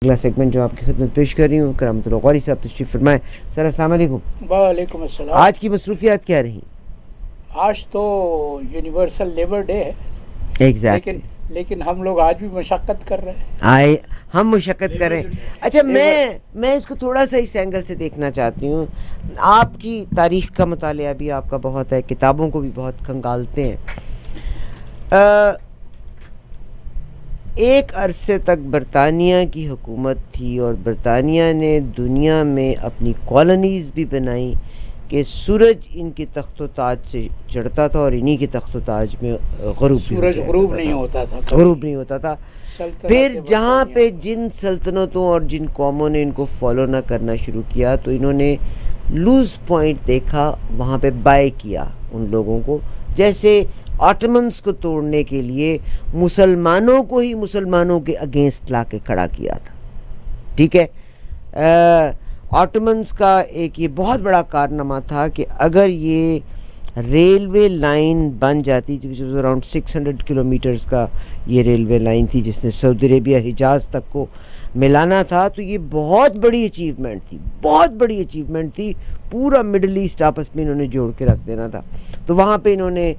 اگلا سیگمنٹ جو آپ کی خدمت پیش کر رہی ہوں، کرامت اللہ غوری صاحب تشریف فرمائیں۔ سر السلام علیکم۔ وعلیکم السلام۔ آج کی مصروفیات کیا رہیں؟ آج تو یونیورسل لیبر ڈے ہے، ایگزیکٹلی، لیکن ہم لوگ آج بھی مشقت کر رہے ہیں۔ ہم مشقت کریں۔ اچھا، میں اس کو تھوڑا سا اس اینگل سے دیکھنا چاہتی ہوں۔ آپ کی تاریخ کا مطالعہ بھی آپ کا بہت ہے، کتابوں کو بھی بہت کھنگالتے ہیں۔ ایک عرصے تک برطانیہ کی حکومت تھی اور برطانیہ نے دنیا میں اپنی کالونیز بھی بنائیں کہ سورج ان کے تخت و تاج سے چڑھتا تھا اور انہی کے تخت و تاج میں سورج غروب نہیں ہوتا تھا، غروب نہیں ہوتا تھا۔ پھر جہاں پہ جن سلطنتوں اور جن قوموں نے ان کو فالو نہ کرنا شروع کیا تو انہوں نے لوز پوائنٹ دیکھا، وہاں پہ بائی کیا ان لوگوں کو، جیسے آٹمنز کو توڑنے کے لیے مسلمانوں کو ہی مسلمانوں کے اگینسٹ لا کے کھڑا کیا تھا۔ ٹھیک ہے، آٹمنز کا ایک یہ بہت بڑا کارنامہ تھا کہ اگر یہ ریلوے لائن بن جاتی، اراؤنڈ 600 کلومیٹرز کا یہ ریلوے لائن تھی جس نے سعودی عربیہ حجاز تک کو ملانا تھا، تو یہ بہت بڑی اچیومنٹ تھی، بہت بڑی اچیومنٹ تھی۔ پورا مڈل ایسٹ آپس میں انہوں نے جوڑ کے رکھ دینا تھا۔ تو وہاں پہ انہوں نے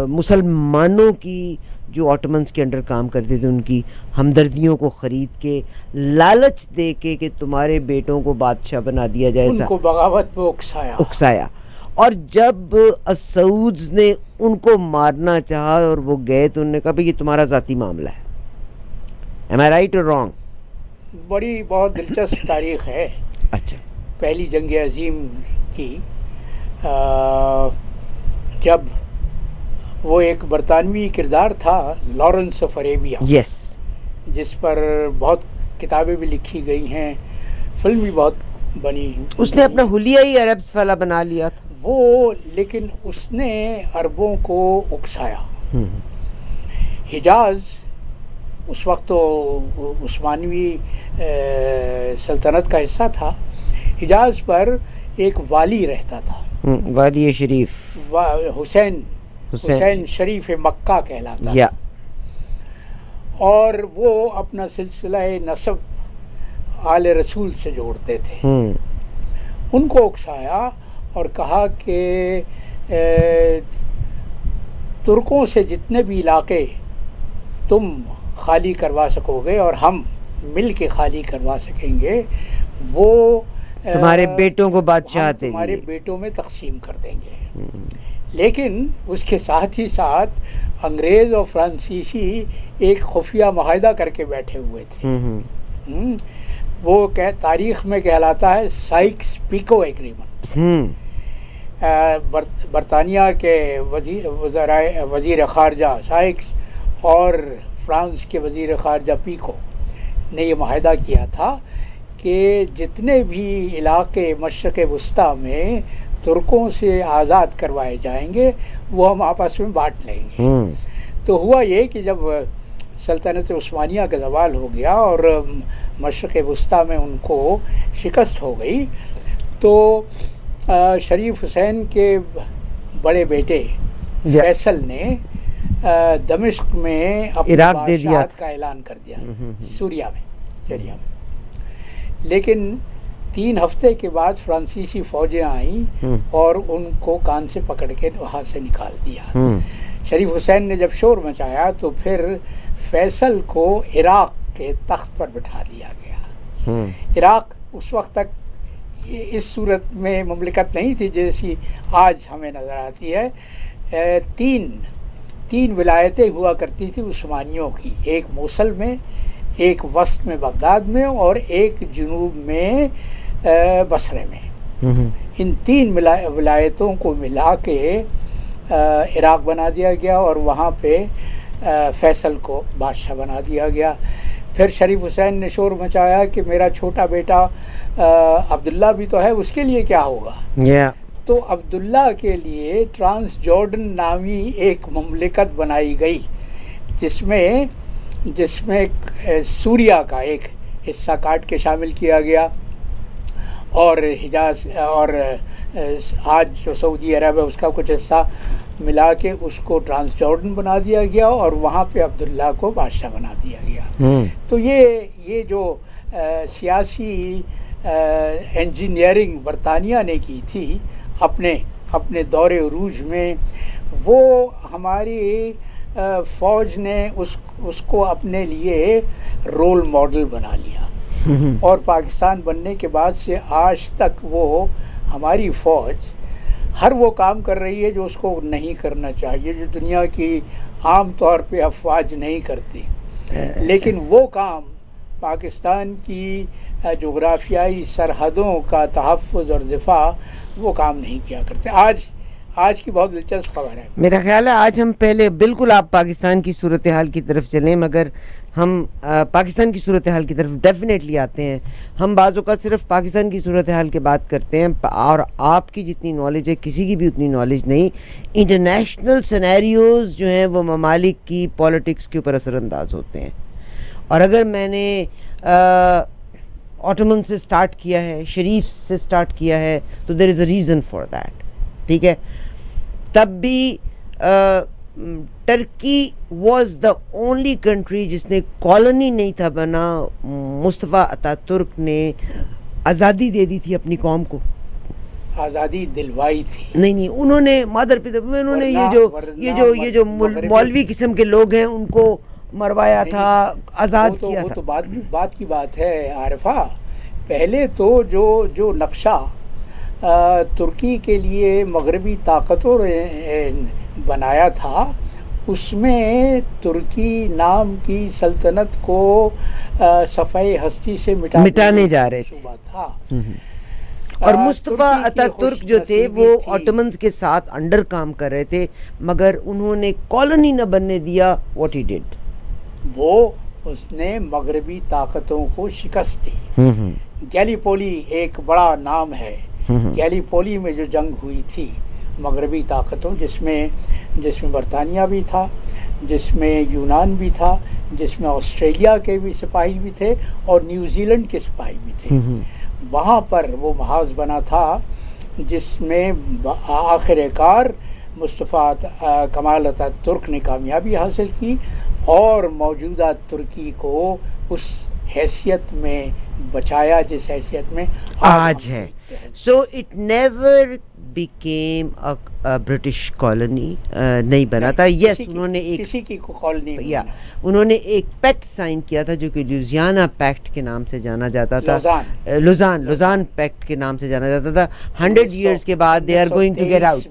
مسلمانوں کی جو آٹمنز کے انڈر کام کرتے تھے ان کی ہمدردیوں کو خرید کے، لالچ دے کے کہ تمہارے بیٹوں کو بادشاہ بنا دیا جائے، ان کو بغاوت میں اکسایا۔ اور جب سعودز نے ان کو مارنا چاہا اور وہ گئے تو انہوں نے کہا بھئی یہ تمہارا ذاتی معاملہ ہے۔ Am I right or wrong؟ بڑی بہت دلچسپ تاریخ ہے اچھا، پہلی جنگ عظیم کی، جب وہ ایک برطانوی کردار تھا لارنس آف عربیہ، یس، جس پر بہت کتابیں بھی لکھی گئی ہیں، فلم بھی بہت بنی۔ اس نے اپنا حلیہ ہی عربز والا بنا لیا تھا وہ، لیکن اس نے عربوں کو اکسایا۔ حجاز اس وقت تو عثمانوی سلطنت کا حصہ تھا، حجاز پر ایک والی رہتا تھا، والی شریف، حسین شریف مکہ کہلاتا یا، اور وہ اپنا سلسلہ نسب آل رسول سے جوڑتے تھے۔ ان کو اکسایا اور کہا کہ ترکوں سے جتنے بھی علاقے تم خالی کروا سکو گے اور ہم مل کے خالی کروا سکیں گے، وہ تمہارے بیٹوں کو بادشاہت دے تمہارے بیٹوں میں تقسیم کر دیں گے۔ لیکن اس کے ساتھ ہی ساتھ انگریز اور فرانسیسی ایک خفیہ معاہدہ کر کے بیٹھے ہوئے تھے، وہ تاریخ میں کہلاتا ہے سائکس پیکو ایگریمنٹ۔ برطانیہ کے وزیر خارجہ سائکس اور فرانس کے وزیر خارجہ پیکو نے یہ معاہدہ کیا تھا کہ جتنے بھی علاقے مشرق وسطیٰ میں ترکوں سے آزاد کروائے جائیں گے وہ ہم آپس میں بانٹ لیں گے۔ تو ہوا یہ کہ جب سلطنت عثمانیہ کا زوال ہو گیا اور مشرق وسطیٰ میں ان کو شکست ہو گئی، تو شریف حسین کے بڑے بیٹے فیصل نے دمشق میں اپنی بادشاہت کا اعلان کر دیا، سوریا میں۔ لیکن 3 ہفتے کے بعد فرانسیسی فوجیں آئیں اور ان کو کان سے پکڑ کے وہاں سے نکال دیا۔ شریف حسین نے جب شور مچایا تو پھر فیصل کو عراق کے تخت پر بٹھا دیا گیا۔ عراق اس وقت تک اس صورت میں مملکت نہیں تھی جیسی آج ہمیں نظر آتی ہے۔ تین ولایتیں ہوا کرتی تھی عثمانیوں کی، ایک موصل میں، ایک وسط میں بغداد میں اور ایک جنوب میں بصرے میں۔ ان 3 ولایتوں کو ملا کے عراق بنا دیا گیا اور وہاں پہ فیصل کو بادشاہ بنا دیا گیا۔ پھر شریف حسین نے شور مچایا کہ میرا چھوٹا بیٹا عبداللہ بھی تو ہے، اس کے لیے کیا ہوگا؟ تو عبداللہ کے لیے ٹرانس جارڈن نامی ایک مملکت بنائی گئی جس میں سوریا کا ایک حصہ کاٹ کے شامل کیا گیا، اور حجاز اور آج جو سعودی عرب ہے اس کا کچھ حصہ، ملا کے اس کو ٹرانس جارڈن بنا دیا گیا اور وہاں پہ عبداللہ کو بادشاہ بنا دیا گیا. تو یہ جو سیاسی انجینئرنگ برطانیہ نے کی تھی اپنے دور عروج میں، وہ ہماری فوج نے اس کو اپنے لیے رول ماڈل بنا لیا. اور پاکستان بننے کے بعد سے آج تک وہ ہماری فوج ہر وہ کام کر رہی ہے جو اس کو نہیں کرنا چاہیے، جو دنیا کی عام طور پہ افواج نہیں کرتی، لیکن وہ کام پاکستان کی جغرافیائی سرحدوں کا تحفظ اور دفاع وہ کام نہیں کیا کرتے. آج کی بہت دلچسپ خبر ہے. میرا خیال ہے آج ہم پہلے بالکل آپ پاکستان کی صورتحال کی طرف چلیں، مگر ہم پاکستان کی صورتحال کی طرف ڈیفینیٹلی آتے ہیں. ہم بعض اوقات صرف پاکستان کی صورتحال کی بات کرتے ہیں، اور آپ کی جتنی نالج ہے کسی کی بھی اتنی نالج نہیں. انٹرنیشنل سینیریوز جو ہیں وہ ممالک کی پولیٹکس کے اوپر اثر انداز ہوتے ہیں. اور اگر میں نے آٹومن سے سٹارٹ کیا ہے، شریف سے سٹارٹ کیا ہے، تو there is a reason for that. ٹھیک ہے، تب بھی Turkey was the only country جس نے کالونی نہیں تھا بنا. مصطفیٰ اتا ترک نے آزادی دے دی تھی اپنی قوم کو، آزادی دلوائی تھی. نہیں انہوں نے مادر پتا انہوں نے یہ جو مولوی قسم کے لوگ ہیں ان کو مروایا تھا، آزاد کیا تھا. وہ تو بات کی بات ہے عارفہ. پہلے تو جو نقشہ ترکی کے لیے مغربی طاقتوں نے بنایا تھا، اس میں ترکی نام کی سلطنت کو صفحہ ہستی سے مٹانے جا رہے تھا. اور مصطفیٰ اتا ترک جو تھے وہ آٹومنز کے ساتھ انڈر کام کر رہے تھے، مگر انہوں نے کالونی نہ بننے دیا. واٹ ہی ڈیڈ، اس نے مغربی طاقتوں کو شکست دی. گیلیپولی ایک بڑا نام ہے. گیلیپولی میں جو جنگ ہوئی تھی مغربی طاقتوں، جس میں برطانیہ بھی تھا، جس میں یونان بھی تھا، جس میں آسٹریلیا کے بھی سپاہی بھی تھے اور نیوزی لینڈ کے سپاہی بھی تھے. وہاں پر وہ محاذ بنا تھا جس میں آخر کار مصطفیٰ کمال اتا ترک نے کامیابی حاصل کی اور موجودہ ترکی کو اس حیثیت میں بچایا جس حیثیت میں آج ہے. So it never became British colony, نہیں بنا تھا. یس، انہوں نے ایک کسی کی کالونی انہوں نے ایک پیکٹ سائن کیا تھا جو کہ لیوزیانا پیکٹ کے نام سے جانا جاتا تھا. لوزان پیکٹ کے نام سے جانا جاتا تھا. 100 ایئرس کے بعد they are going to get out.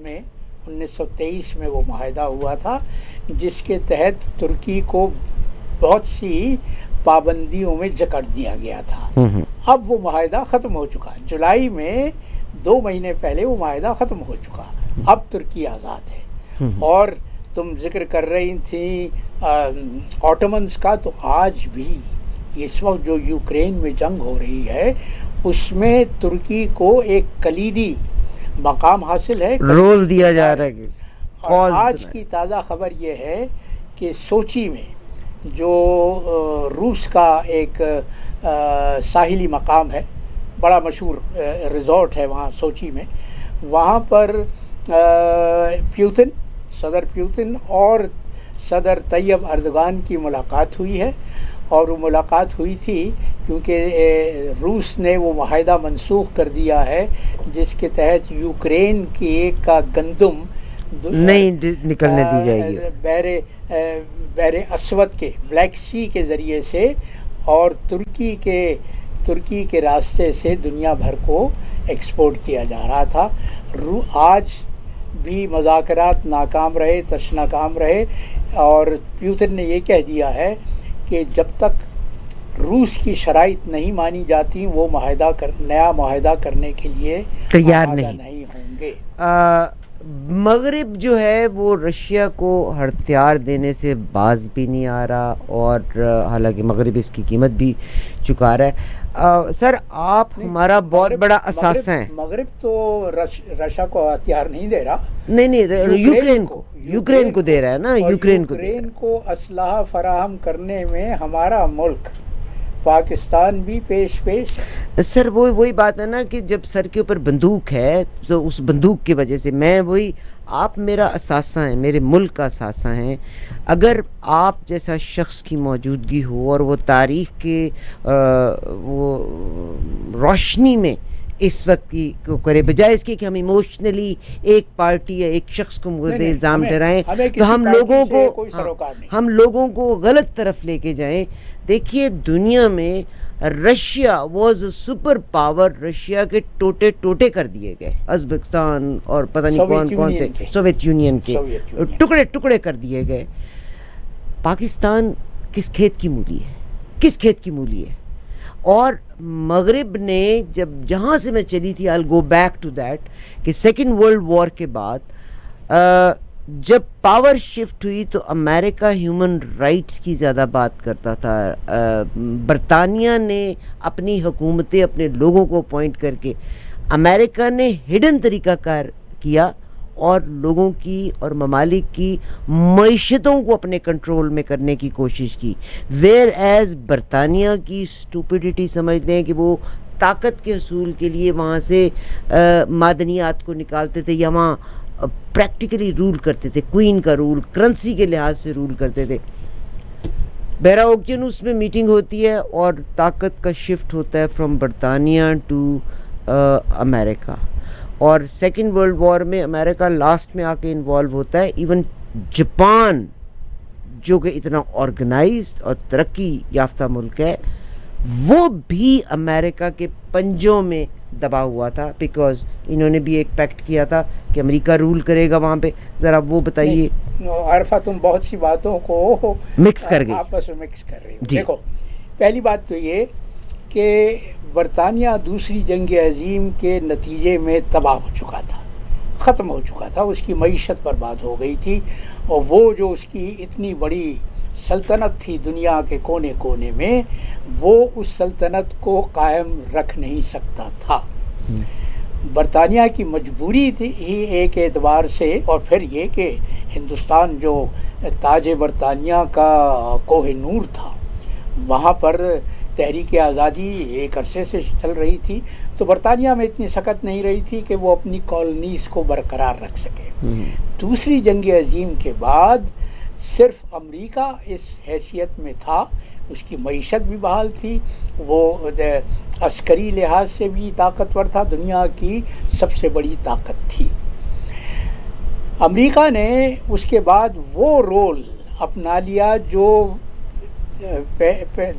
1923 میں وہ معاہدہ ہوا تھا جس کے تحت ترکی کو بہت سی پابندیوں میں جکڑ دیا گیا تھا. اب وہ معاہدہ ختم ہو چکا. جولائی میں 2 مہینے پہلے وہ معاہدہ ختم ہو چکا. اب ترکی آزاد ہے. اور تم ذکر کر رہی تھیں آٹومنز کا، تو آج بھی اس وقت جو یوکرین میں جنگ ہو رہی ہے اس میں ترکی کو ایک کلیدی مقام حاصل ہے، رول دیا جا رہا ہے. اور آج کی تازہ خبر یہ ہے کہ سوچی میں جو روس کا ایک ساحلی مقام ہے، بڑا مشہور ریزورٹ ہے وہاں سوچی میں، وہاں پر صدر پیوتن اور صدر طیب اردوغان کی ملاقات ہوئی ہے. اور وہ ملاقات ہوئی تھی کیونکہ روس نے وہ معاہدہ منسوخ کر دیا ہے جس کے تحت یوکرین کا گندم نہیں نکلنے دی جائے گی بحر اسود کے بلیک سی کے ذریعے سے اور ترکی کے راستے سے دنیا بھر کو ایکسپورٹ کیا جا رہا تھا. آج بھی مذاکرات ناکام رہے، ناکام رہے، اور پیوتن نے یہ کہہ دیا ہے کہ جب تک روس کی شرائط نہیں مانی جاتی وہ نیا معاہدہ کرنے کے لیے تیار نہیں ہوں گے. مغرب جو ہے وہ رشیا کو ہتھیار دینے سے باز بھی نہیں آ رہا، اور حالانکہ مغرب اس کی قیمت بھی چکا رہا ہے. سر آپ ہمارا بہت بڑا اثاثہ ہیں. مغرب تو رشیا کو ہتھیار نہیں دے رہا، نہیں یوکرین کو دے رہا ہے نا. یوکرین کو اسلحہ فراہم کرنے میں ہمارا ملک پاکستان بھی پیش سر وہی بات ہے نا کہ جب سر کے اوپر بندوق ہے تو اس بندوق کی وجہ سے میں آپ میرا اثاثہ ہیں، میرے ملک کا اثاثہ ہیں. اگر آپ جیسا شخص کی موجودگی ہو اور وہ تاریخ کے وہ روشنی میں اس وقت کی کو کرے، بجائے اس کے کہ ہم ایموشنلی ایک پارٹی یا ایک شخص کو مورد الزام ٹھہرائیں تو ہم لوگوں کو غلط طرف لے کے جائیں. دیکھیے دنیا میں Russia was a super power, Russia کے ٹوٹے کر دیے گئے، ازبکستان اور پتہ نہیں کون سے سوویت یونین کے ٹکڑے کر دیے گئے. پاکستان کس کھیت کی مولی ہے؟ اور مغرب نے جہاں سے میں چلی تھی، I'll go back to that، کہ سیکنڈ ورلڈ وار کے بعد جب پاور شفٹ ہوئی تو امریکہ ہیومن رائٹس کی زیادہ بات کرتا تھا. برطانیہ نے اپنی حکومتیں اپنے لوگوں کو اپوائنٹ کر کے، امریکہ نے ہڈن طریقہ کار کیا اور لوگوں کی اور ممالک کی معیشتوں کو اپنے کنٹرول میں کرنے کی کوشش کی. ویئر ایز برطانیہ کی اسٹوپیڈیٹی سمجھتے ہیں کہ وہ طاقت کے حصول کے لیے وہاں سے معدنیات کو نکالتے تھے یا وہاں پریکٹیکلی رول کرتے تھے، کوئین کا رول، کرنسی کے لحاظ سے رول کرتے تھے. بحیرہ اوقیانوس میں میٹنگ ہوتی ہے اور طاقت کا شفٹ ہوتا ہے فرام برطانیہ ٹو امریکہ، اور سیکنڈ ورلڈ وار میں امریکہ لاسٹ میں آ کے انوالو ہوتا ہے. ایون جاپان جو کہ اتنا آرگنائزڈ اور ترقی یافتہ ملک ہے، وہ بھی امریکہ کے پنجوں میں دبا ہوا تھا، بیکاز انہوں نے بھی ایک پیکٹ کیا تھا کہ امریکہ رول کرے گا وہاں پہ. ذرا وہ بتائیے. عارفہ تم بہت سی باتوں کو مکس کر گئی، آپس میں مکس کر رہی ہو. دیکھو پہلی بات تو یہ کہ برطانیہ دوسری جنگ عظیم کے نتیجے میں تباہ ہو چکا تھا، ختم ہو چکا تھا، اس کی معیشت برباد ہو گئی تھی، اور وہ جو اس کی اتنی بڑی سلطنت تھی دنیا کے کونے کونے میں، وہ اس سلطنت کو قائم رکھ نہیں سکتا تھا. برطانیہ کی مجبوری تھی ہی ایک اعتبار سے، اور پھر یہ کہ ہندوستان جو تاج برطانیہ کا کوہ نور تھا، وہاں پر تحریک آزادی ایک عرصے سے چل رہی تھی، تو برطانیہ میں اتنی سخت نہیں رہی تھی کہ وہ اپنی کالونیز کو برقرار رکھ سکے. دوسری جنگ عظیم کے بعد صرف امریکہ اس حیثیت میں تھا، اس کی معیشت بھی بحال تھی، وہ عسکری لحاظ سے بھی طاقتور تھا، دنیا کی سب سے بڑی طاقت تھی. امریکہ نے اس کے بعد وہ رول اپنا لیا جو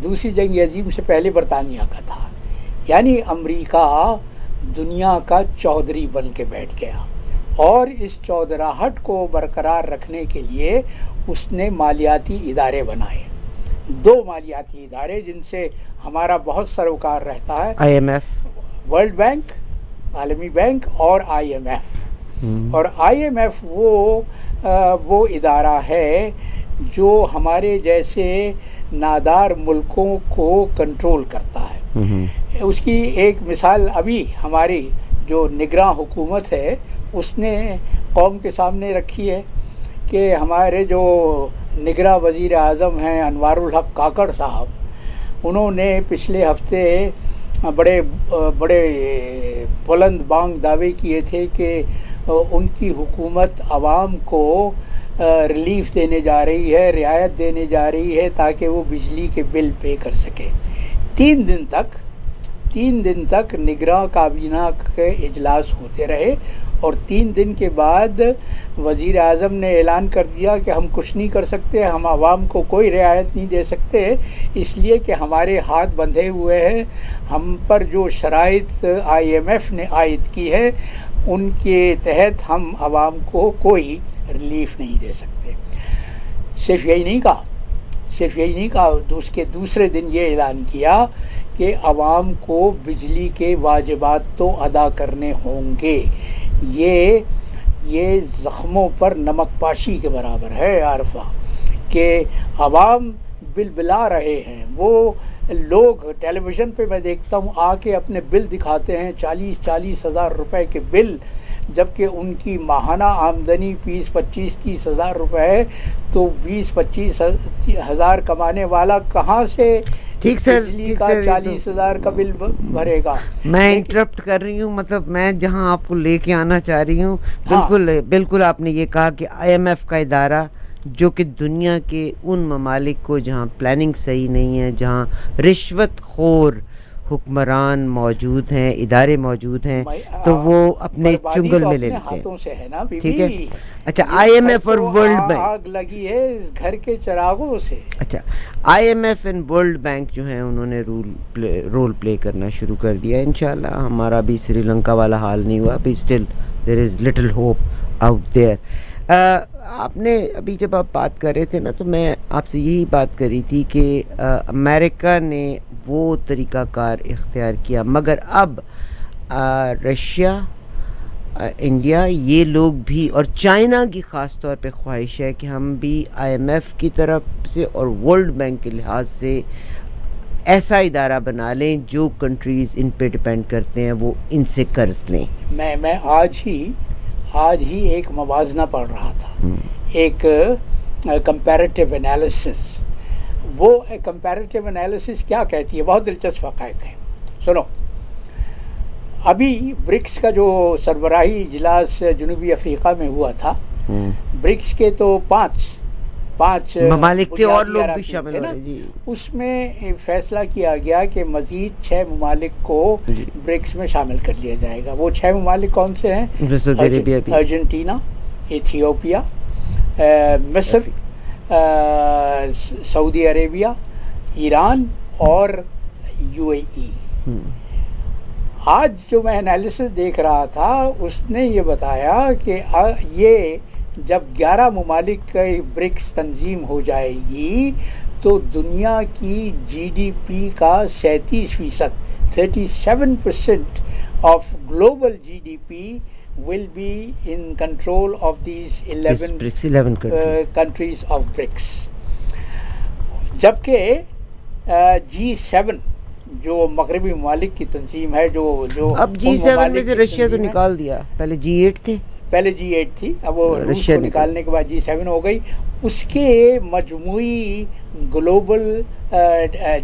دوسری جنگ عظیم سے پہلے برطانیہ کا تھا، یعنی امریکہ دنیا کا چودھری بن کے بیٹھ گیا، اور اس چودراہٹ کو برقرار رکھنے کے لیے اس نے مالیاتی ادارے بنائے. 2 مالیاتی ادارے جن سے ہمارا بہت سروکار رہتا ہے، IMF، ورلڈ بینک، عالمی بینک، اور IMF. اور IMF وہ ادارہ ہے جو ہمارے جیسے نادار ملکوں کو کنٹرول کرتا ہے. اس کی ایک مثال ابھی ہماری جو نگراں حکومت ہے اس نے قوم کے سامنے رکھی ہے کہ ہمارے جو نگراں وزیر اعظم ہیں انوار الحق کاکڑ صاحب، انہوں نے پچھلے ہفتے بڑے بلند بانگ دعوے کیے تھے کہ ان کی حکومت عوام کو ریلیف دینے جا رہی ہے، رعایت دینے جا رہی ہے تاکہ وہ بجلی کے بل پے کر سکے. 3 دن تک نگراں کابینہ کے اجلاس ہوتے رہے، اور 3 دن کے بعد وزیر اعظم نے اعلان کر دیا کہ ہم کچھ نہیں کر سکتے، ہم عوام کو کوئی رعایت نہیں دے سکتے، اس لیے کہ ہمارے ہاتھ بندھے ہوئے ہیں، ہم پر جو شرائط IMF نے عائد کی ہے ان کے تحت ہم عوام کو کوئی ریلیف نہیں دے سکتے. صرف یہی نہیں کہا، اس کے دوسرے دن یہ اعلان کیا کہ عوام کو بجلی کے واجبات تو ادا کرنے ہوں گے. یہ زخموں پر نمک پاشی کے برابر ہے عارفہ، کہ عوام بلبلا رہے ہیں، وہ لوگ ٹیلی ویژن پہ میں دیکھتا ہوں آ کے اپنے بل دکھاتے ہیں 40-40 ہزار روپے کے بل، جبکہ ان کی ماہانہ آمدنی 20-25-30 ہزار روپے ہے، تو 20-25 ہزار کمانے والا کہاں سے ٹھیک سر، بجلی کا 40 ہزار کا بل بھرے گا؟ میں انٹرپٹ کر رہی ہوں، مطلب میں جہاں آپ کو لے کے آنا چاہ رہی ہوں، بالکل بالکل آپ نے یہ کہا کہ آئی ایم ایف کا ادارہ جو کہ دنیا کے ان ممالک کو جہاں پلاننگ صحیح نہیں ہے، جہاں رشوت خور حکمران موجود ہیں، ادارے موجود ہیں، تو وہ اپنے چنگل میں لے لیتے ہیں. ٹھیک ہے، اچھا آئی ایم ایف اور ورلڈ بینک، آگ لگی ہے اس گھر کے چراغوں سے. اچھا I M F and World Bank جو ہیں انہوں نے رول پلے کرنا شروع کر دیا. انشاءاللہ ہمارا بھی سری لنکا والا حال نہیں ہوا، ابھی still there is little hope out there. آپ نے ابھی جب آپ بات کر رہے تھے نا، تو میں آپ سے یہی بات کری تھی کہ امریکہ نے وہ طریقہ کار اختیار کیا، مگر اب رشیا، انڈیا، یہ لوگ بھی، اور چائنا کی خاص طور پہ خواہش ہے کہ ہم بھی آئی ایم ایف کی طرف سے اور ورلڈ بینک کے لحاظ سے ایسا ادارہ بنا لیں جو کنٹریز ان پہ ڈپینڈ کرتے ہیں وہ ان سے قرض لیں. میں آج ہی ایک موازنہ پڑھ رہا تھا، ایک کمپیریٹیو انالیسس. وہ کمپیریٹیو انالیسس کیا کہتی ہے؟ بہت دلچسپ حقائق ہے، سنو. ابھی برکس کا جو سربراہی اجلاس جنوبی افریقہ میں ہوا تھا، برکس کے تو پانچ ممالک تھے اور لوگ بھی شامل ہوئے جی. اس میں فیصلہ کیا گیا کہ مزید 6 ممالک کو برکس میں شامل کر لیا جائے گا. وہ 6 ممالک کون سے ہیں؟ ارجنٹینا، ایتھیوپیا، مصر، سعودی عربیہ، ایران اور UAE. آج جو میں انالیسس دیکھ رہا تھا اس نے یہ بتایا کہ یہ جب 11 ممالک کا برکس تنظیم ہو جائے گی تو دنیا کی GDP کا 37%، 37% of global GDP will be in control of these 11 countries of BRICS. جبکہ G7 جو مغربی ممالک کی تنظیم ہے، جو اب G7 میں سے رشیا تو نکال دیا، پہلے G8 تھے، پہلے G8 تھی، اب وہ روس کو نکالنے کے بعد G7 ہو گئی. اس کے مجموعی گلوبل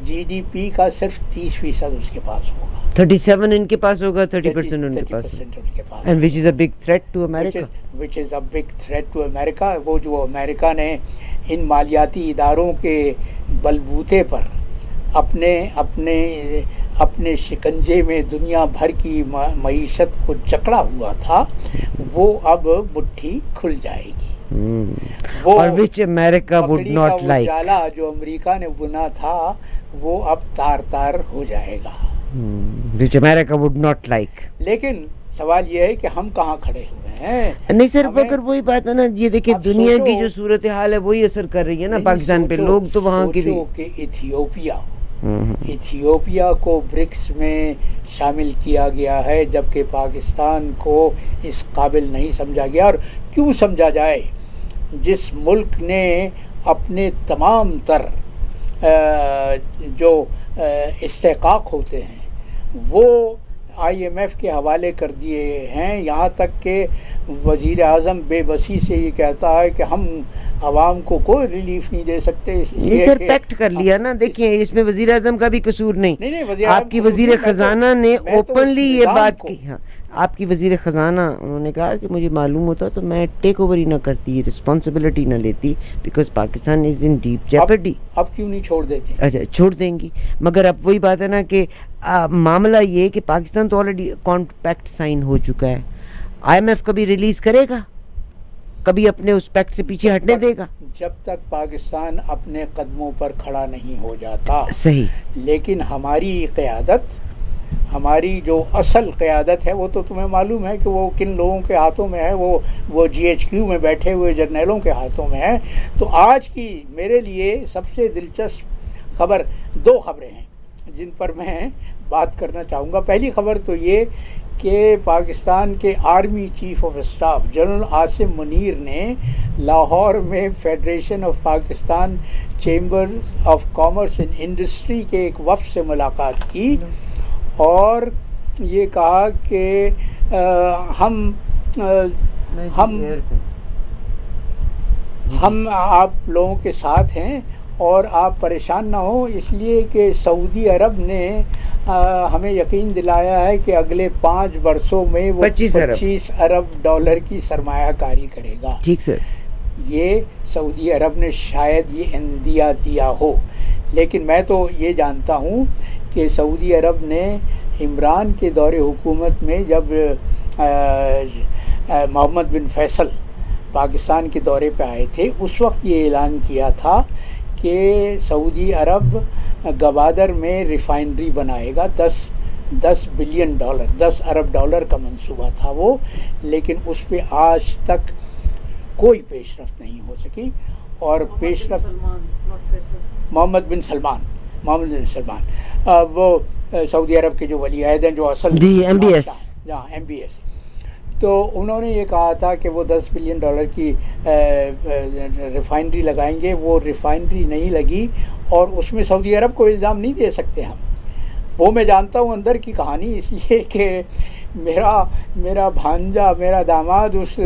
GDP کا صرف 30% اس کے پاس ہوگا. 37 ان کے پاس ہوگا، 30% ان کے پاس، and which is a big threat to America. which is a big threat to America. وہ جو امریکہ نے ان مالیاتی اداروں کے بلبوتے پر اپنے شکنجے میں دنیا بھر کی معیشت کو جکڑا ہوا تھا، وہ اب مٹھی کھل جائے گی. اور which America would not like. جالا جو امریکہ نے بنا تھا وہ اب تار ہو جائے گا. which America would not like. لیکن سوال یہ ہے کہ ہم کہاں کھڑے ہوئے ہیں؟ نہیں سر، مگر وہی بات ہے نا، یہ دیکھیں دنیا کی جو صورتحال ہے وہی اثر کر رہی ہے نا پاکستان پہ. لوگ تو وہاں کے بھی، کہ ایتھیوپیا کو برکس میں شامل کیا گیا ہے، جبکہ پاکستان کو اس قابل نہیں سمجھا گیا. اور کیوں سمجھا جائے؟ جس ملک نے اپنے تمام تر جو استحقاق ہوتے ہیں وہ IMF کے حوالے کر دیے ہیں، یہاں تک کہ وزیر اعظم بے بسی سے یہ کہتا ہے کہ ہم عوام کو کوئی ریلیف نہیں دے سکتے. یہ سر پیکٹ کر لیا نا. دیکھیں اس میں وزیر اعظم کا بھی قصور نہیں، آپ کی وزیر خزانہ نے اوپنلی یہ بات کی. ہاں، آپ کی وزیر خزانہ انہوں نے کہا کہ مجھے معلوم ہوتا تو میں ٹیک اوور ہی نہ کرتی، رسپانسبلٹی نہ لیتی، because Pakistan is in deep jeopardy. اب کیوں نہیں چھوڑ دیتے؟ اچھا چھوڑ دیں گی، مگر اب وہی بات ہے نا کہ معاملہ یہ کہ پاکستان تو آلریڈی کانٹریکٹ سائن ہو چکا ہے. IMF کبھی ریلیز کرے گا؟ کبھی اپنے اس پیکٹ سے پیچھے ہٹنے دے گا؟ جب تک پاکستان اپنے قدموں پر کھڑا نہیں ہو جاتا. صحیح. لیکن ہماری قیادت، ہماری جو اصل قیادت ہے وہ تو تمہیں معلوم ہے کہ وہ کن لوگوں کے ہاتھوں میں ہے، وہ GHQ میں بیٹھے ہوئے جرنیلوں کے ہاتھوں میں ہے. تو آج کی میرے لیے سب سے دلچسپ خبر، 2 خبریں ہیں جن پر میں بات کرنا چاہوں گا. پہلی خبر تو یہ کہ پاکستان کے army chief of staff general Asim Munir نے لاہور میں federation of Pakistan chamber of commerce and industry کے ایک وفد سے ملاقات کی اور یہ کہا کہ ہم آپ لوگوں کے ساتھ ہیں اور آپ پریشان نہ ہوں، اس لیے کہ سعودی عرب نے ہمیں یقین دلایا ہے کہ اگلے 5 برسوں میں وہ 25 ارب ڈالر کی سرمایہ کاری کرے گا. ٹھیک سر. یہ سعودی عرب نے شاید یہ عندیہ دیا ہو، لیکن میں تو یہ جانتا ہوں کہ سعودی عرب نے عمران کے دور حکومت میں جب محمد بن فیصل پاکستان کے دورے پہ آئے تھے اس وقت یہ اعلان کیا تھا کہ سعودی عرب گوادر میں ریفائنری بنائے گا. 10 بلین ڈالر 10 ارب ڈالر کا منصوبہ تھا وہ، لیکن اس پہ آج تک کوئی پیش رفت نہیں ہو سکی. اور پیش رفت محمد بن سلمان وہ سعودی عرب کے جو ولی عہد ہیں، جو اصل MBS، تو انہوں نے یہ کہا تھا کہ وہ 10 بلین ڈالر کی ریفائنری لگائیں گے. وہ ریفائنری نہیں لگی اور اس میں سعودی عرب کو الزام نہیں دے سکتے ہم. وہ میں جانتا ہوں اندر کی کہانی، اس لیے کہ میرا بھانجا، میرا داماد اس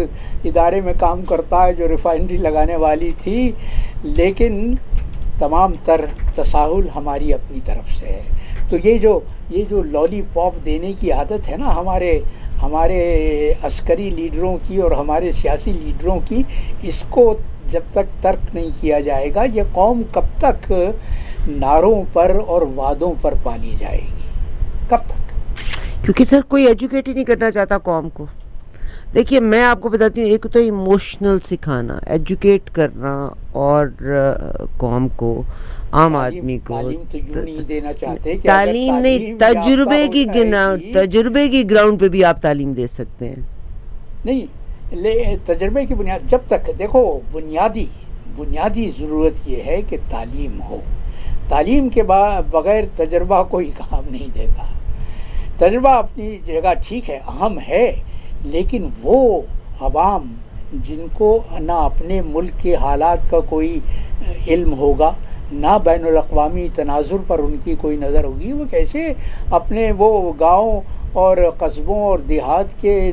ادارے میں کام کرتا ہے جو ریفائنری لگانے والی تھی، لیکن تمام تر تساہل ہماری اپنی طرف سے ہے. تو یہ جو لالی پاپ دینے کی عادت ہے نا ہمارے عسکری لیڈروں کی اور ہمارے سیاسی لیڈروں کی، اس کو جب تک ترک نہیں کیا جائے گا یہ قوم کب تک نعروں پر اور وعدوں پر پالی جائے گی؟ کب تک؟ کیونکہ سر کوئی ایجوکیٹ ہی نہیں کرنا چاہتا قوم کو. دیکھیے میں آپ کو بتاتی ہوں، ایک تو ایموشنل سکھانا، ایجوکیٹ کرنا، اور قوم کو، عام آدمی کو تعلیم نہیں، تجربے کی گراؤنڈ پہ بھی آپ تعلیم دے سکتے ہیں. نہیں، تجربے کی بنیاد جب تک دیکھو، بنیادی ضرورت یہ ہے کہ تعلیم ہو. تعلیم کے بغیر تجربہ کوئی کام نہیں دیتا. تجربہ اپنی جگہ ٹھیک ہے، اہم ہے، لیکن وہ عوام جن کو نہ اپنے ملک کے حالات کا کوئی علم ہوگا، نہ بین الاقوامی تناظر پر ان کی کوئی نظر ہوگی، وہ کیسے اپنے وہ گاؤں اور قصبوں اور دیہات کے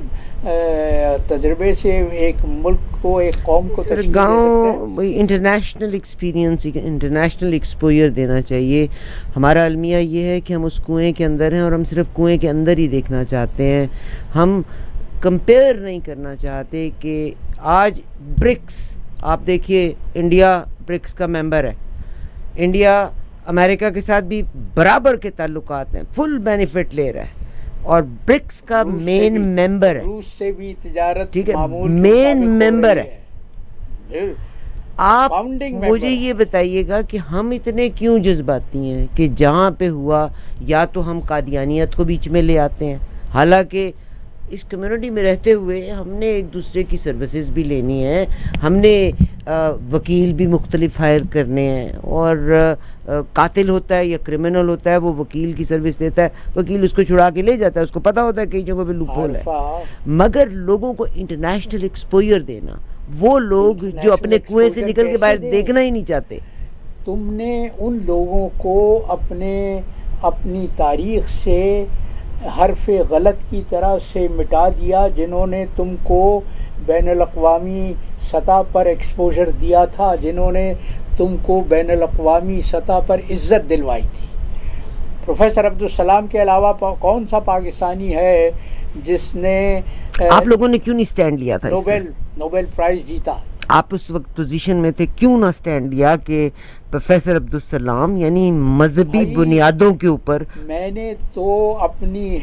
تجربے سے ایک ملک کو، ایک قوم کو تشکیل دے سکتے ہیں؟ گاؤں انٹرنیشنل ایکسپیرینس، انٹرنیشنل ایکسپوئر دینا چاہیے. ہمارا المیہ یہ ہے کہ ہم اس کنویں کے اندر ہیں اور ہم صرف کنویں کے اندر ہی دیکھنا چاہتے ہیں. ہم کمپیئر نہیں کرنا چاہتے کہ آج برکس، آپ دیکھیے انڈیا برکس کا ممبر ہے، انڈیا امریکہ کے ساتھ بھی برابر کے تعلقات ہیں، فل بینیفٹ لے رہا ہے اور برکس کا مین ممبر ہے. روس سے بھی تجارت، ٹھیک ہے، مین ممبر ہے. آپ مجھے یہ بتائیے گا کہ ہم اتنے کیوں جذباتی ہیں کہ جہاں پہ ہوا یا تو ہم قادیانیت کو بیچ میں لے آتے ہیں، حالانکہ اس کمیونٹی میں رہتے ہوئے ہم نے ایک دوسرے کی سروسز بھی لینی ہے، ہم نے وکیل بھی مختلف ہائر کرنے ہیں، اور قاتل ہوتا ہے یا کرمنل ہوتا ہے وہ وکیل کی سروس دیتا ہے، وکیل اس کو چھڑا کے لے جاتا ہے، اس کو پتہ ہوتا ہے کئی جگہوں پہ لوپ ہول ہے. مگر لوگوں کو انٹرنیشنل ایکسپوئر دینا، وہ لوگ جو اپنے کنویں سے نکل کے باہر دیکھنا ہی نہیں چاہتے. تم نے ان لوگوں کو اپنی تاریخ سے حرف غلط کی طرح سے مٹا دیا جنہوں نے تم کو بین الاقوامی سطح پر ایکسپوجر دیا تھا، جنہوں نے تم کو بین الاقوامی سطح پر عزت دلوائی تھی. پروفیسر عبدالسلام کے علاوہ کون سا پاکستانی ہے جس نے آپ لوگوں نے کیوں نہیں سٹینڈ لیا تھا؟ نوبل پرائز جیتا. آپ اس وقت پوزیشن میں تھے، کیوں نہ سٹینڈ لیا کہ پروفیسر عبدالسلام یعنی مذہبی بنیادوں کے اوپر؟ میں نے تو اپنی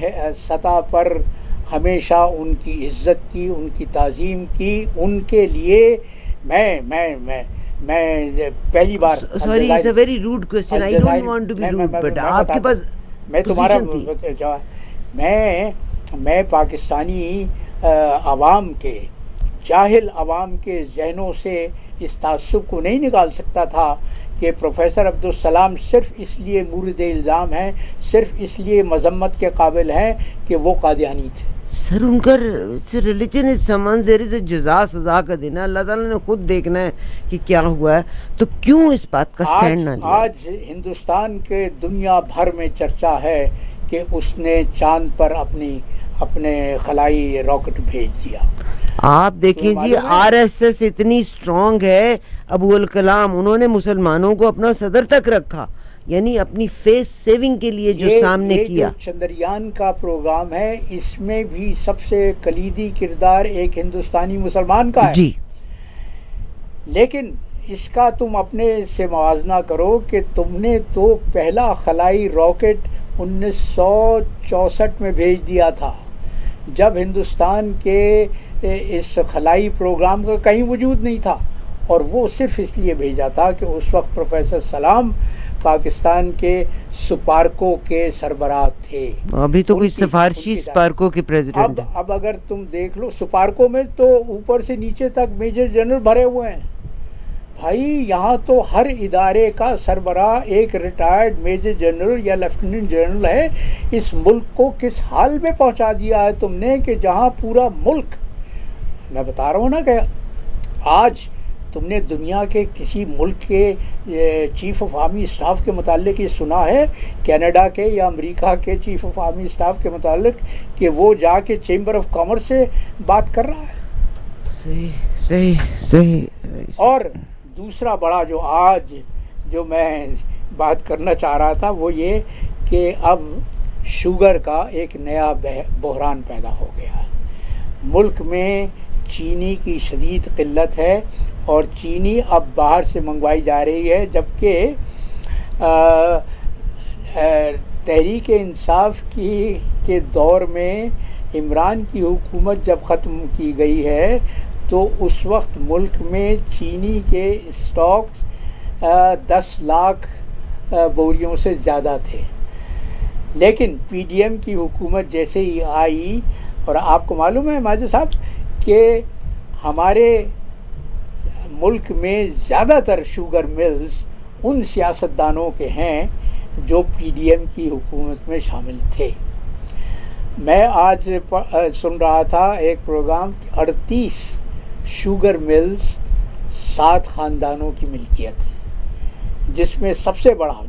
سطح پر ہمیشہ ان کی عزت کی، ان کی تعظیم کی. ان کے لیے میں پہلی بار sorry it's a very rude question, I don't want to be rude, but آپ کے پاس میں تمہارا میں پاکستانی عوام کے جاہل عوام کے ذہنوں سے اس تعصب کو نہیں نکال سکتا تھا کہ پروفیسر عبدالسلام صرف اس لیے مورد الزام ہیں، صرف اس لیے مذمت کے قابل ہیں کہ وہ قادیانی تھے. سر ان کا religion is summons there is اے جزا، سزا کا دینا، اللہ تعالیٰ نے خود دیکھنا ہے کہ کیا ہوا ہے، تو کیوں اس بات کا سٹینڈ نہ لیا؟ آج ہندوستان کے دنیا بھر میں چرچا ہے کہ اس نے چاند پر اپنے خلائی راکٹ بھیج دیا. آپ دیکھیں جی، آر ایس ایس اتنی اسٹرانگ ہے، ابو الکلام انہوں نے مسلمانوں کو اپنا صدر تک رکھا، یعنی اپنی فیس سیونگ کے لیے جو سامنے کیا. جو چندریان کا پروگرام ہے اس میں بھی سب سے کلیدی کردار ایک ہندوستانی مسلمان کا ہے جی. لیکن اس کا تم اپنے سے موازنہ کرو کہ تم نے تو پہلا خلائی راکٹ 1964 میں بھیج دیا تھا، جب ہندوستان کے اس خلائی پروگرام کا کہیں وجود نہیں تھا، اور وہ صرف اس لیے بھیجا تھا کہ اس وقت پروفیسر سلام پاکستان کے سپارکو کے سربراہ تھے. ابھی تو کوئی سفارشی سپارکو کے پریزیڈنٹ. اب اگر تم دیکھ لو سپارکو میں تو اوپر سے نیچے تک میجر جنرل بھرے ہوئے ہیں. بھائی یہاں تو ہر ادارے کا سربراہ ایک ریٹائرڈ میجر جنرل یا لیفٹیننٹ جنرل ہے. اس ملک کو کس حال میں پہنچا دیا ہے تم نے کہ جہاں پورا ملک، میں بتا رہا ہوں نا کہ آج تم نے دنیا کے کسی ملک کے چیف آف آرمی اسٹاف کے متعلق یہ سنا ہے، کینیڈا کے یا امریکہ کے چیف آف آرمی اسٹاف کے متعلق، کہ وہ جا کے چیمبر آف کامرس سے بات کر رہا ہے؟ صحیح. اور دوسرا بڑا جو میں بات کرنا چاہ رہا تھا وہ یہ کہ اب شوگر کا ایک نیا بحران پیدا ہو گیا ہے. ملک میں چینی کی شدید قلت ہے اور چینی اب باہر سے منگوائی جا رہی ہے، جبکہ تحریک انصاف کے دور میں عمران کی حکومت جب ختم کی گئی ہے تو اس وقت ملک میں چینی کے اسٹاکس 10 لاکھ بوریوں سے زیادہ تھے. لیکن پی ڈی ایم کی حکومت جیسے ہی آئی، اور آپ کو معلوم ہے ماجد صاحب کہ ہمارے ملک میں زیادہ تر شوگر ملز ان سیاستدانوں کے ہیں جو پی ڈی ایم کی حکومت میں شامل تھے. میں آج سن رہا تھا ایک پروگرام، 38 شوگر ملز 7 خاندانوں کی ملکیت ہے، جس میں سب سے بڑا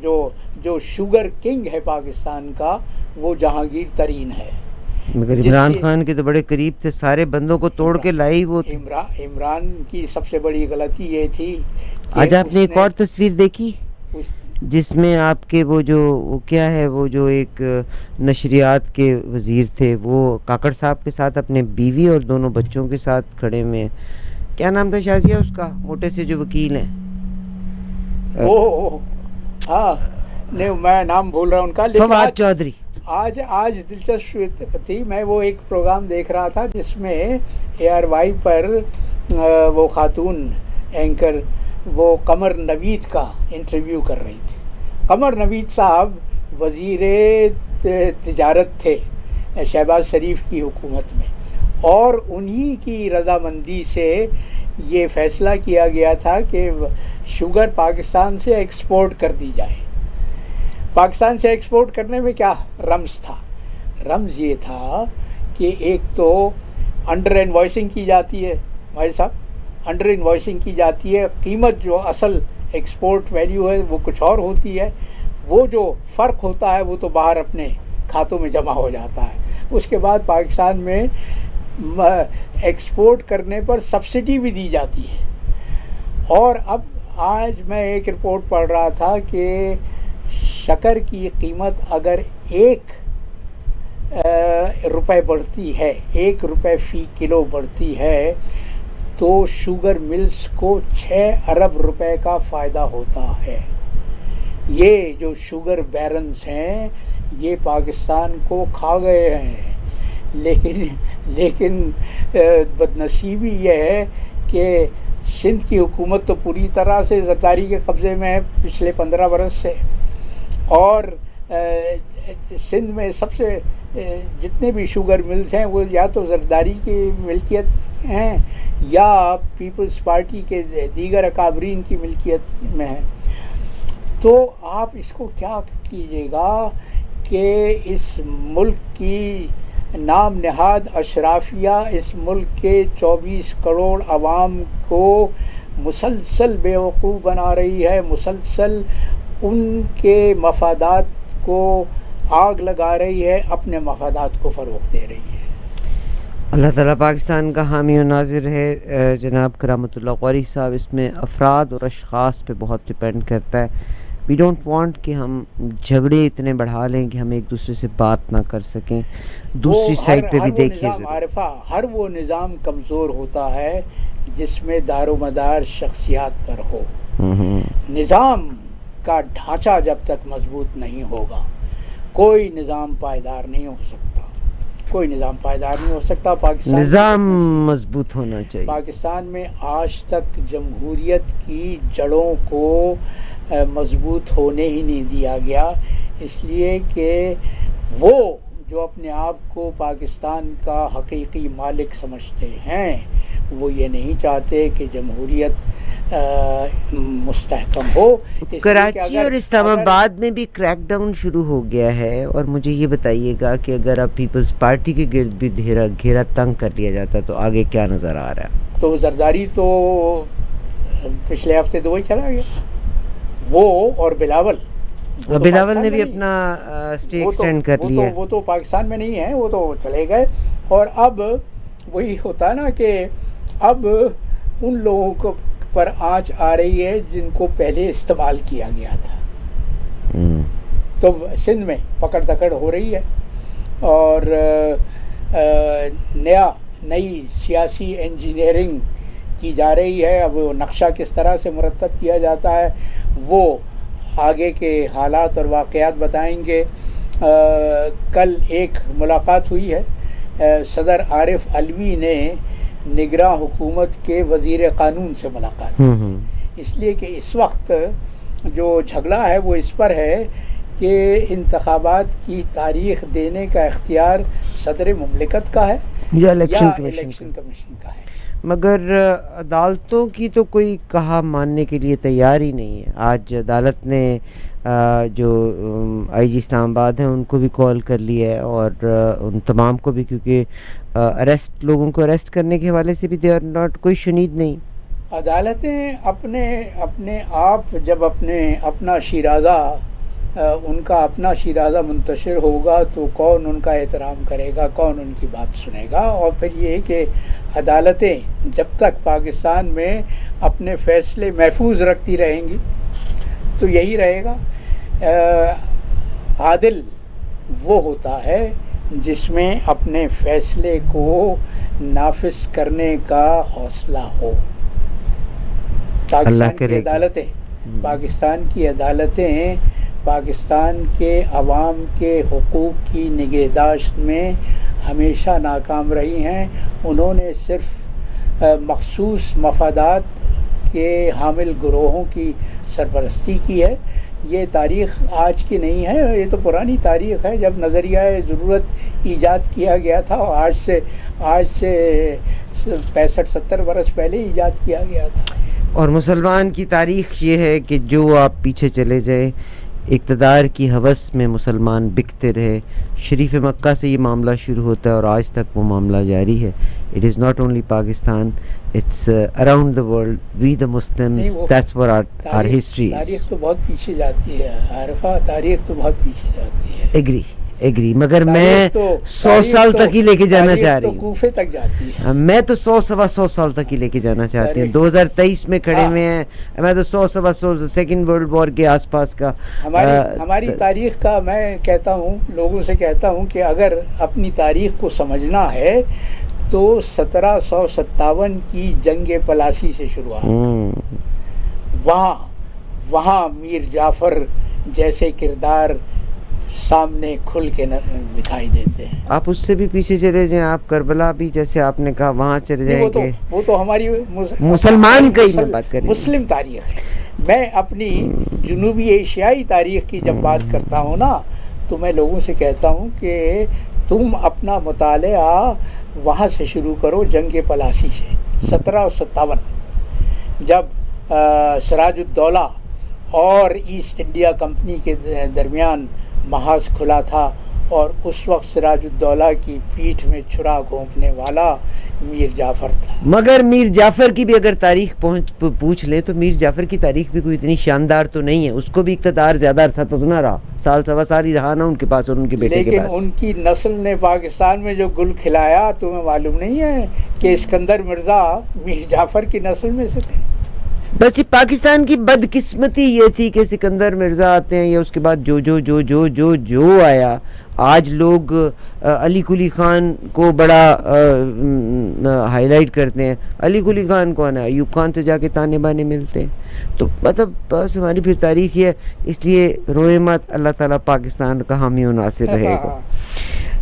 جو شوگر کنگ ہے پاکستان کا وہ جہانگیر ترین ہے. مگر عمران خان کے تو بڑے قریب تھے، سارے بندوں کو توڑ کے لائی وہ. عمران کی سب سے بڑی غلطی یہ تھی. آج آپ نے ایک اور تصویر دیکھی جس میں آپ کے وہ کیا ہے، وہ جو ایک نشریات کے وزیر تھے، وہ کاکڑ صاحب کے ساتھ اپنے بیوی اور دونوں بچوں کے ساتھ کھڑے میں، کیا نام تھا شازیہ اس کا، موٹے سے جو وکیل ہیں؟ ہاں نہیں میں نام بھول رہا ہوں ان کا، فواد چودھری. آج دلچسپ تھی، میں وہ ایک پروگرام دیکھ رہا تھا جس میں اے آر وائی پر وہ خاتون اینکر وہ قمر نوید کا انٹرویو کر رہی تھی. قمر نوید صاحب وزیر تجارت تھے شہباز شریف کی حکومت میں، اور انہی کی رضامندی سے یہ فیصلہ کیا گیا تھا کہ شوگر پاکستان سے ایکسپورٹ کر دی جائے. پاکستان سے ایکسپورٹ کرنے میں کیا رمز تھا؟ رمز یہ تھا کہ ایک تو انڈر انوائسنگ کی جاتی ہے بھائی صاحب، انڈر انوائسنگ کی جاتی ہے، قیمت جو اصل ایکسپورٹ ویلیو ہے وہ کچھ اور ہوتی ہے، وہ جو فرق ہوتا ہے وہ تو باہر اپنے کھاتوں میں جمع ہو جاتا ہے. اس کے بعد پاکستان میں ایکسپورٹ کرنے پر سبسڈی بھی دی جاتی ہے. اور اب آج میں ایک رپورٹ پڑھ رہا تھا کہ شکر کی قیمت اگر 1 روپے بڑھتی ہے، 1 روپے فی کلو بڑھتی ہے، تو شوگر ملز کو 6 ارب روپے کا فائدہ ہوتا ہے. یہ جو شوگر بیرنز ہیں یہ پاکستان کو کھا گئے ہیں. لیکن بدنصیبی یہ ہے کہ سندھ کی حکومت تو پوری طرح سے زرداری کے قبضے میں ہے پچھلے 15 برس سے، اور سندھ میں سب سے جتنے بھی شوگر ملز ہیں وہ یا تو زرداری کی ملکیت ہیں یا پیپلز پارٹی کے دیگر اکابرین کی ملکیت میں ہیں. تو آپ اس کو کیا کیجیے گا کہ اس ملک کی نام نہاد اشرافیہ اس ملک کے 24 کروڑ عوام کو مسلسل بیوقوف بنا رہی ہے, مسلسل ان کے مفادات کو آگ لگا رہی ہے, اپنے مفادات کو فروغ دے رہی ہے. اللہ تعالیٰ پاکستان کا حامی و ناظر ہے. جناب کرامت اللہ قوری صاحب, اس میں افراد اور اشخاص پہ بہت ڈپینڈ کرتا ہے. وی ڈونٹ وانٹ کہ ہم جھگڑے اتنے بڑھا لیں کہ ہم ایک دوسرے سے بات نہ کر سکیں. دوسری سائڈ پہ بھی دیکھیے عارفہ, ہر وہ نظام کمزور ہوتا ہے جس میں دار و مدار شخصیات پر ہو. نظام کا ڈھانچہ جب تک مضبوط نہیں ہوگا کوئی نظام پائیدار نہیں ہو سکتا, کوئی نظام پائیدار نہیں ہو سکتا. پاکستان نظام مضبوط ہونا چاہیے. پاکستان میں آج تک جمہوریت کی جڑوں کو مضبوط ہونے ہی نہیں دیا گیا, اس لیے کہ وہ جو اپنے آپ کو پاکستان کا حقیقی مالک سمجھتے ہیں وہ یہ نہیں چاہتے کہ جمہوریت مستحکم ہو. کراچی اور اسلام آباد میں بھی کریک ڈاؤن شروع ہو گیا ہے, اور مجھے یہ بتائیے گا کہ اگر اب پیپلز پارٹی کے گرد بھی گھیرا تنگ کر لیا جاتا تو آگے کیا نظر آ رہا ہے؟ تو زرداری تو پچھلے ہفتے دبئی چلا گیا, وہ اور بلاول نے بھی اپنا اسٹے ایکسٹینڈ کر لیا. وہ تو پاکستان میں نہیں ہے, وہ تو چلے گئے. اور اب وہی ہوتا نا کہ اب ان لوگوں کو پر آنچ آ رہی ہے جن کو پہلے استعمال کیا گیا تھا. تو سندھ میں پکڑ دکڑ ہو رہی ہے اور نئی سیاسی انجینئرنگ کی جا رہی ہے. اب وہ نقشہ کس طرح سے مرتب کیا جاتا ہے وہ آگے کے حالات اور واقعات بتائیں گے. کل ایک ملاقات ہوئی ہے, صدر عارف علوی نے نگراں حکومت کے وزیر قانون سے ملاقات, اس لیے کہ اس وقت جو جھگڑا ہے وہ اس پر ہے کہ انتخابات کی تاریخ دینے کا اختیار صدر مملکت کا ہے یا الیکشن کمیشن کا ہے. مگر عدالتوں کی تو کوئی کہا ماننے کے لیے تیار ہی نہیں ہے. آج عدالت نے جو آئی جی اسلام آباد ہیں ان کو بھی کال کر لیا ہے, اور ان تمام کو بھی, کیونکہ لوگوں کو اریسٹ کرنے کے حوالے سے بھی دے آر ناٹ کوئی شنید نہیں. عدالتیں اپنے آپ جب اپنا شیرازہ ان کا اپنا شیرازہ منتشر ہوگا تو کون ان کا احترام کرے گا, کون ان کی بات سنے گا. اور پھر یہ ہے کہ عدالتیں جب تک پاکستان میں اپنے فیصلے محفوظ رکھتی رہیں گی تو یہی رہے گا. عادل وہ ہوتا ہے جس میں اپنے فیصلے کو نافذ کرنے کا حوصلہ ہو. پاکستان کی عدالتیں پاکستان کے عوام کے حقوق کی نگہداشت میں ہمیشہ ناکام رہی ہیں. انہوں نے صرف مخصوص مفادات کے حامل گروہوں کی سرپرستی کی ہے. یہ تاریخ آج کی نہیں ہے, یہ تو پرانی تاریخ ہے جب نظریہ ضرورت ایجاد کیا گیا تھا, اور آج سے 65-70 برس پہلے ایجاد کیا گیا تھا. اور مسلمان کی تاریخ یہ ہے کہ جو آپ پیچھے چلے جائیں اقتدار کی ہوس میں مسلمان بکتے رہے. شریف مکہ سے یہ معاملہ شروع ہوتا ہے اور آج تک وہ معاملہ جاری ہے. It is not only Pakistan, it's around the world. We the Muslims, that's what our history. تاریخ تو بہت پیچھے جاتی ہے عارفہ, تاریخ تو بہت پیچھے جاتی ہے. ایگری مگر میں 100 سال تک ہی لے کے جانا چاہ رہی ہوں. کوفے تک جاتی ہے. میں تو 100 سال تک ہی لے کے جانا چاہتی ہوں. 2023 میں کھڑے ہوئے ہیں, میں تو 100 سیکنڈ ورلڈ وار کے آس پاس کا ہماری تاریخ کا میں کہتا ہوں, لوگوں سے کہتا ہوں کہ اگر اپنی تاریخ کو سمجھنا ہے تو 1757 کی جنگ پلاسی سے شروعات. وہاں میر جعفر جیسے کردار سامنے کھل کے دکھائی دیتے ہیں. آپ اس سے بھی پیچھے چلے جائیں, آپ کربلا بھی جیسے آپ نے کہا وہاں چلے جائیں. وہ تو ہماری مسلمان کا ہی میں بات کر رہی ہوں, مسلم تاریخ ہے. میں اپنی جنوبی ایشیائی تاریخ کی جب بات کرتا ہوں نا تو میں لوگوں سے کہتا ہوں کہ تم اپنا مطالعہ وہاں سے شروع کرو، جنگ پلاسی سے 1757 جب سراج الدولہ اور ایسٹ انڈیا کمپنی کے درمیان محاذ کھلا تھا، اور اس وقت سراج الدولہ کی پیٹھ میں چھرا گھونپنے والا میر جعفر تھا۔ مگر میر جعفر کی بھی اگر تاریخ پوچھ لیں تو میر جعفر کی تاریخ بھی کوئی اتنی شاندار تو نہیں ہے، اس کو بھی اقتدار زیادہ عرصہ تو نہ رہا، سال سوا سال ہی رہا نا ان کے پاس اور ان کے بیٹے کے پاس۔ لیکن ان کی نسل نے پاکستان میں جو گل کھلایا، تمہیں معلوم نہیں ہے کہ اسکندر مرزا میر جعفر کی نسل میں سے تھے؟ بس یہ پاکستان کی بدقسمتی یہ تھی کہ سکندر مرزا آتے ہیں یا اس کے بعد جو آیا، آج لوگ علی قلی خان کو بڑا ہائی لائٹ کرتے ہیں۔ علی قلی خان کون ہے؟ ایوب خان سے جا کے تانے بانے ملتے ہیں۔ تو مطلب بس ہماری پھر تاریخ یہ ہے، اس لیے روئے مت، اللہ تعالیٰ پاکستان کا حامی و ناصر رہے گا۔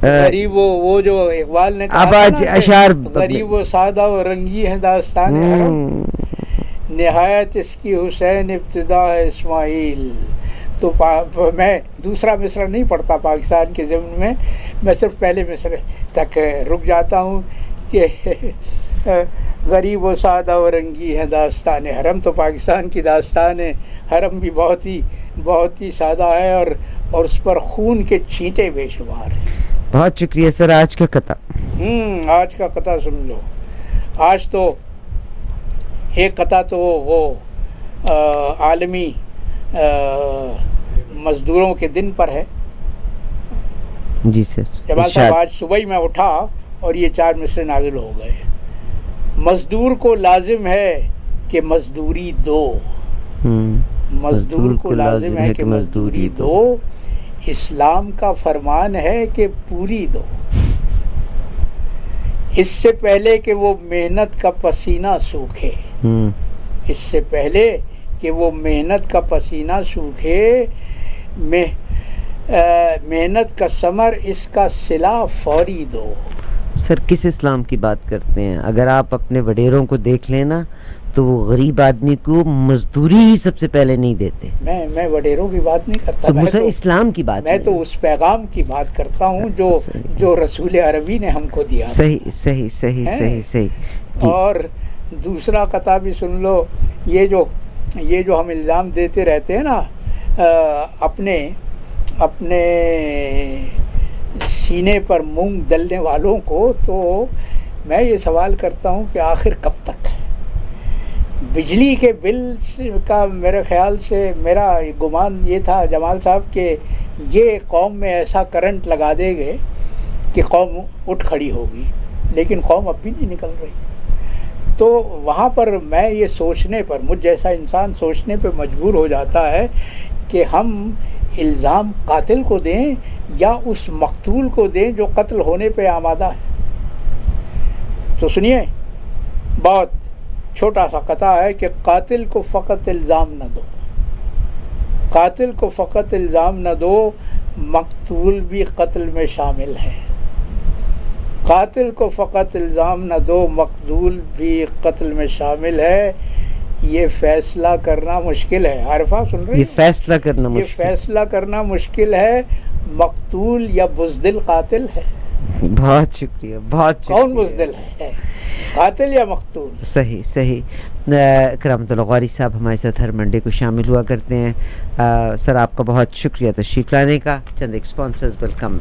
غریب وہ جو اقبال نے کہا اب تھا آج نا کہ اشعار غریب و سادہ و رنگی ہے داستان حرم، نہایت اس کی حسین ابتدا ہے اسماعیل۔ تو میں دوسرا مصرع نہیں پڑھتا پاکستان کے ضمن میں صرف پہلے مصرع تک رک جاتا ہوں کہ غریب و سادہ و رنگی ہے داستان حرم۔ تو پاکستان کی داستان حرم بھی بہت ہی سادہ ہے، اور اس پر خون کے چھینٹے بے شمار ہیں۔ بہت شکریہ سر۔ آج کا قطع آج کا قطع سن لو۔ آج تو ایک قطع تو وہ عالمی مزدوروں کے دن پر ہے۔ جی سر۔ جمال صاحب، آج صبح ہی میں اٹھا اور یہ 4 مصرے نازل ہو گئے۔ مزدور کو لازم ہے کہ مزدوری دو، مزدور کو لازم ہے کہ مزدوری دو، اسلام کا فرمان ہے کہ پوری دو، اس سے پہلے کہ وہ محنت کا پسینہ سوکھے، اس سے پہلے کہ وہ محنت کا پسینہ سوکھے، محنت کا ثمر اس کا صلہ فوری دو۔ سر کس اسلام کی بات کرتے ہیں؟ اگر آپ اپنے وڈیروں کو دیکھ لیں نا تو وہ غریب آدمی کو مزدوری ہی سب سے پہلے نہیں دیتے۔ میں وڈیروں کی بات نہیں کرتا، میں تو اسلام کی بات، میں تو اس پیغام کی بات کرتا ہوں جو رسول عربی نے ہم کو دیا۔ صحیح۔ اور دوسرا قطع بھی سن لو۔ یہ جو ہم الزام دیتے رہتے ہیں نا اپنے سینے پر مونگ دلنے والوں کو، تو میں یہ سوال کرتا ہوں کہ آخر کب تک؟ بجلی کے بل کا میرے خیال سے میرا گمان یہ تھا جمال صاحب کہ یہ قوم میں ایسا کرنٹ لگا دے گے کہ قوم اٹھ کھڑی ہوگی، لیکن قوم اب بھی نہیں نکل رہی۔ تو وہاں پر میں یہ سوچنے پر، مجھ جیسا انسان سوچنے پہ مجبور ہو جاتا ہے کہ ہم الزام قاتل کو دیں یا اس مقتول کو دیں جو قتل ہونے پہ آمادہ ہے۔ تو سنیے، بہت چھوٹا سا قطع ہے کہ قاتل کو فقط الزام نہ دو، قاتل کو فقط الزام نہ دو، مقتول بھی قتل میں شامل ہے۔ قاتل کو فقط الزام نہ دو، مقتول بھی قتل میں شامل ہے۔ یہ فیصلہ کرنا مشکل ہے۔ عارفہ سن رہی ہیں؟ یہ فیصلہ کرنا مشکل ہے، مقتول یا بزدل قاتل ہے۔ بہت شکریہ، بہت شکریہ۔ کون بزدل ہے، قاتل یا مقتول؟ صحیح۔ کرامت اللہ غوری صاحب ہمارے ساتھ ہر منڈے کو شامل ہوا کرتے ہیں۔ سر آپ کا بہت شکریہ تشریف لانے کا۔ چند ایک اسپانسرز، ویلکم بیک۔